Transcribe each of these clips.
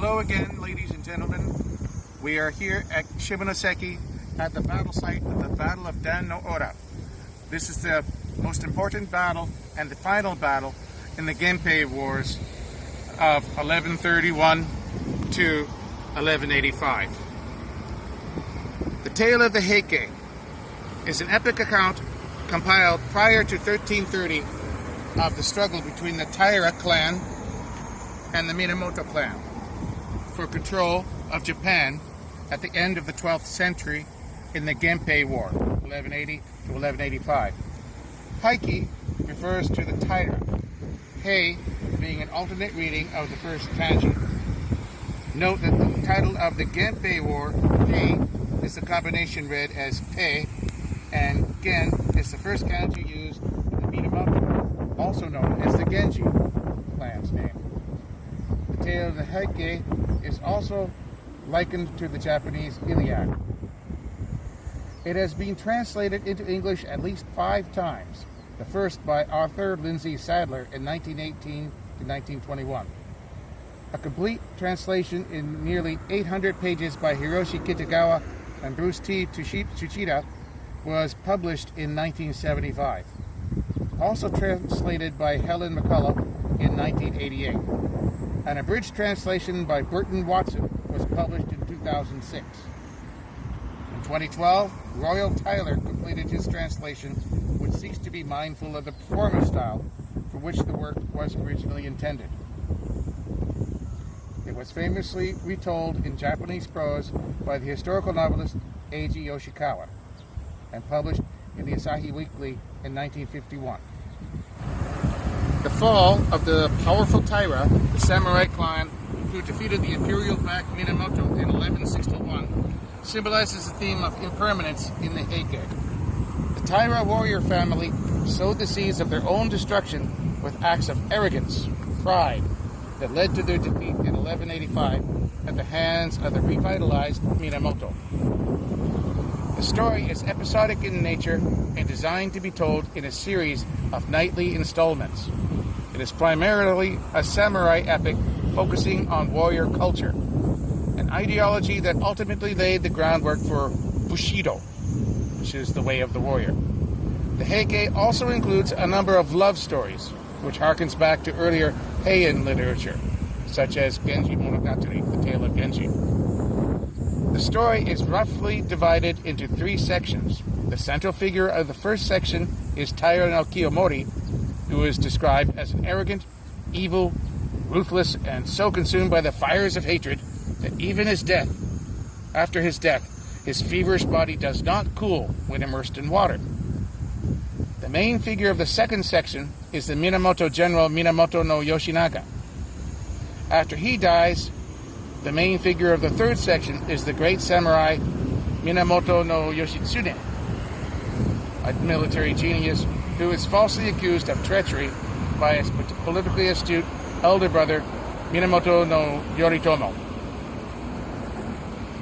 Hello again, ladies and gentlemen. We are here at Shimonoseki at the battle site of the Battle of Dannoura. This is the most important battle and the final battle in the Genpei Wars of 1131 to 1185. The tale of the Heike is an epic account compiled prior to 1330 of the struggle between the Taira clan and the Minamoto clan for control of Japan at the end of the 12th century in the Genpei War, 1180 to 1185. Heike refers to the Taira, Hei being an alternate reading of the first kanji. Note that the title of the Genpei War, Hei, is the combination read as Pei, and Gen is the first kanji used in the Minamoto, also known as the Genji clan's name. The tale of the Heike is also likened to the Japanese Iliad. It has been translated into English at least 5 times, the first by Arthur Lindsay Sadler in 1918 to 1921. A complete translation in nearly 800 pages by Hiroshi Kitagawa and Bruce T. Tsuchida was published in 1975. Also translated by Helen McCullough in 1988. An abridged translation by Burton Watson was published in 2006. In 2012, Royal Tyler completed his translation, which seeks to be mindful of the performance style for which the work was originally intended. It was famously retold in Japanese prose by the historical novelist Eiji Yoshikawa and published in the Asahi Weekly in 1951. The fall of the powerful Taira, the samurai clan who defeated the imperial-backed Minamoto in 1161, symbolizes the theme of impermanence in the Heike. The Taira warrior family sowed the seeds of their own destruction with acts of arrogance, pride, that led to their defeat in 1185 at the hands of the revitalized Minamoto. The story is episodic in nature and designed to be told in a series of nightly installments. It is primarily a samurai epic focusing on warrior culture, an ideology that ultimately laid the groundwork for Bushido, which is the way of the warrior. The Heike also includes a number of love stories, which harkens back to earlier Heian literature, such as Genji Monogatari, the Tale of Genji. The story is roughly divided into 3 sections. The central figure of the first section is Taira no Kiyomori, who is described as an arrogant, evil, ruthless, and so consumed by the fires of hatred that even after his death, his feverish body does not cool when immersed in water. The main figure of the second section is the Minamoto general Minamoto no Yoshinaga. After he dies, the main figure of the third section is the great samurai Minamoto no Yoshitsune, a military genius who is falsely accused of treachery by his politically astute elder brother Minamoto no Yoritomo.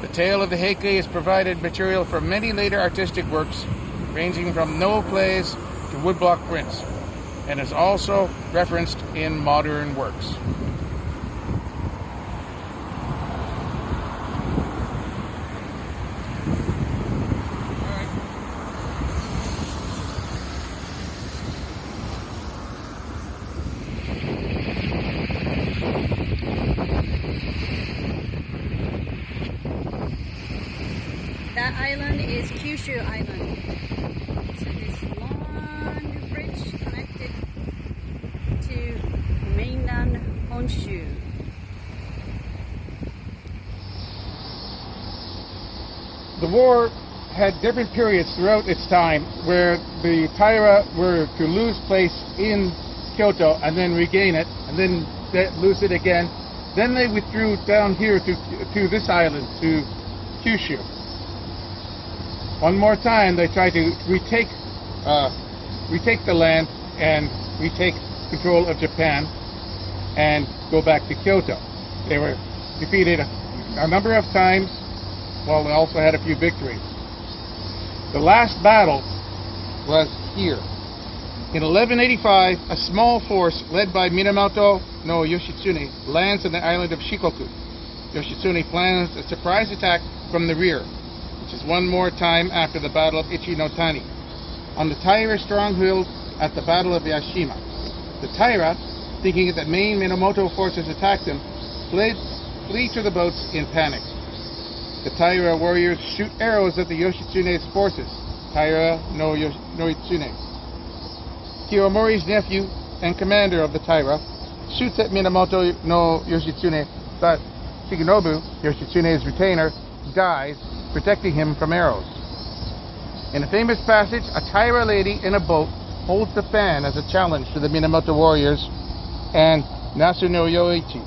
The tale of the Heike has provided material for many later artistic works, ranging from Noh plays to woodblock prints, and is also referenced in modern works. That island is Kyushu Island. So this long bridge connected to mainland Honshu. The war had different periods throughout its time where the Taira were to lose place in Kyoto and then regain it, and then lose it again. Then they withdrew down here to this island, to Kyushu. One more time, they tried to retake the land and retake control of Japan and go back to Kyoto. They were defeated a number of times, while they also had a few victories. The last battle was here. In 1185, a small force led by Minamoto no Yoshitsune lands on the island of Shikoku. Yoshitsune plans a surprise attack from the rear, which is one more time after the Battle of Ichi-no-Tani, on the Taira stronghold at the Battle of Yashima. The Taira, thinking that main Minamoto forces attacked them, flee to the boats in panic. The Taira warriors shoot arrows at the Yoshitsune's forces, Taira no Yoitsune. Kiyomori's nephew and commander of the Taira shoots at Minamoto no Yoshitsune, but Shigenobu, Yoshitsune's retainer, dies, protecting him from arrows. In a famous passage, a Taira lady in a boat holds the fan as a challenge to the Minamoto warriors, and Nasu no Yoichi,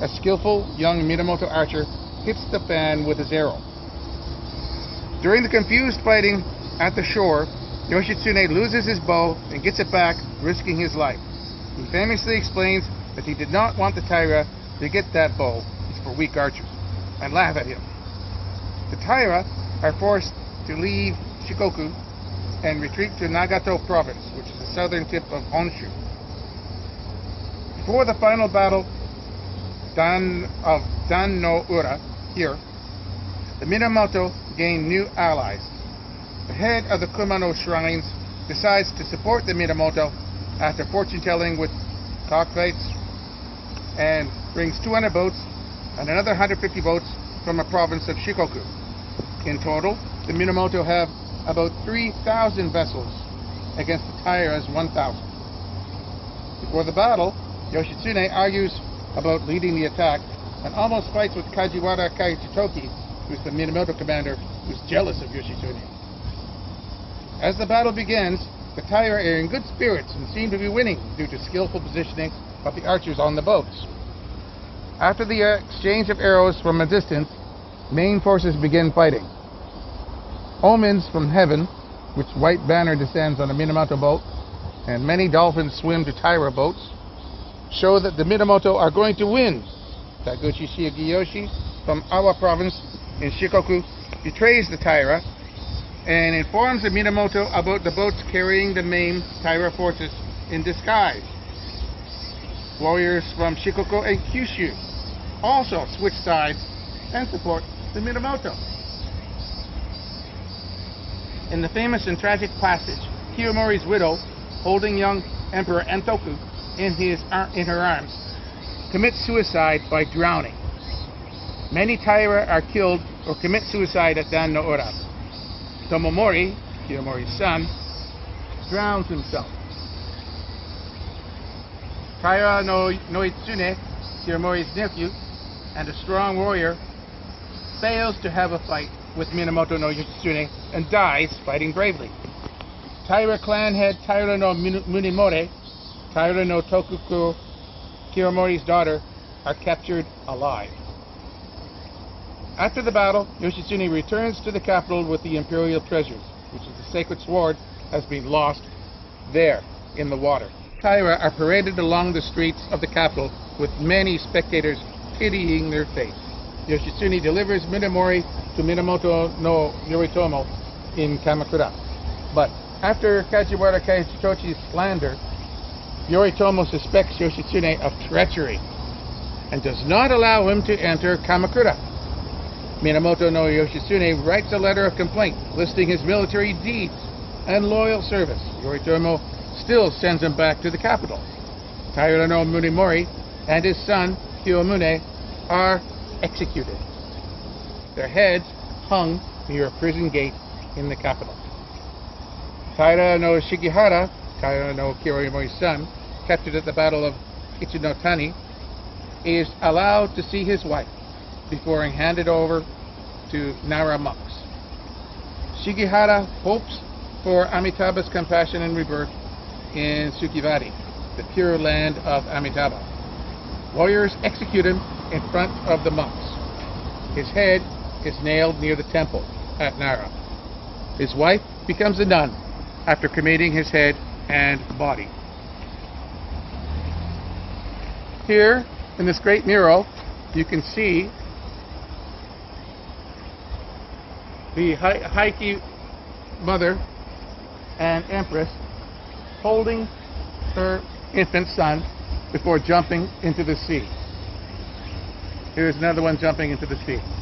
a skillful young Minamoto archer, hits the fan with his arrow. During the confused fighting at the shore, Yoshitsune loses his bow and gets it back, risking his life. He famously explains that he did not want the Taira to get that bow, it's for weak archers, and laugh at him. The Taira are forced to leave Shikoku and retreat to Nagato province, which is the southern tip of Honshu. Before the final battle of Dannoura here, the Minamoto gain new allies. The head of the Kumano shrines decides to support the Minamoto after fortune-telling with cockfights, and brings 200 boats and another 150 boats from the province of Shikoku. In total, the Minamoto have about 3,000 vessels against the Taira's 1,000. Before the battle, Yoshitsune argues about leading the attack and almost fights with Kajiwara Kaichitoki, who's the Minamoto commander, who's jealous of Yoshitsune. As the battle begins, the Taira are in good spirits and seem to be winning due to skillful positioning of the archers on the boats. After the exchange of arrows from a distance, main forces begin fighting. Omens from heaven, which white banner descends on a Minamoto boat, and many dolphins swim to Taira boats, show that the Minamoto are going to win. Taguchi Shigeyoshi from Awa province in Shikoku betrays the Taira and informs the Minamoto about the boats carrying the main Taira forces in disguise. Warriors from Shikoku and Kyushu also switch sides and support the Minamoto. In the famous and tragic passage, Kiyomori's widow, holding young Emperor Entoku in her arms, commits suicide by drowning. Many Taira are killed or commit suicide at Dannoura. Tomomori, Kiyomori's son, drowns himself. Taira no Itsune, Kiyomori's nephew, and a strong warrior, fails to have a fight with Minamoto no Yoshitsune and dies fighting bravely. Taira clan head Taira no Munimore, Taira no Tokuko, Kiyomori's daughter, are captured alive. After the battle, Yoshitsune returns to the capital with the imperial treasures, which is the sacred sword has been lost there in the water. Taira are paraded along the streets of the capital with many spectators pitying their fate. Yoshitsune delivers Minamori to Minamoto no Yoritomo in Kamakura. But after Kajiwara Kaichitochi's slander, Yoritomo suspects Yoshitsune of treachery and does not allow him to enter Kamakura. Minamoto no Yoshitsune writes a letter of complaint listing his military deeds and loyal service. Yoritomo still sends him back to the capital. Taira no Munimori and his son Kiyomune are executed, their heads hung near a prison gate in the capital. Taira no Shigihara, Taira no Kiyomori's son, captured at the Battle of Ichi-no-Tani, is allowed to see his wife before being handed over to Nara monks. Shigihara hopes for Amitabha's compassion and rebirth in Sukivadi, the pure land of Amitabha. Warriors execute him in front of the monks. His head is nailed near the temple at Nara. His wife becomes a nun after cremating his head and body. Here, in this great mural, you can see the Heike mother and empress holding her infant son before jumping into the sea. Here's another one jumping into the sea.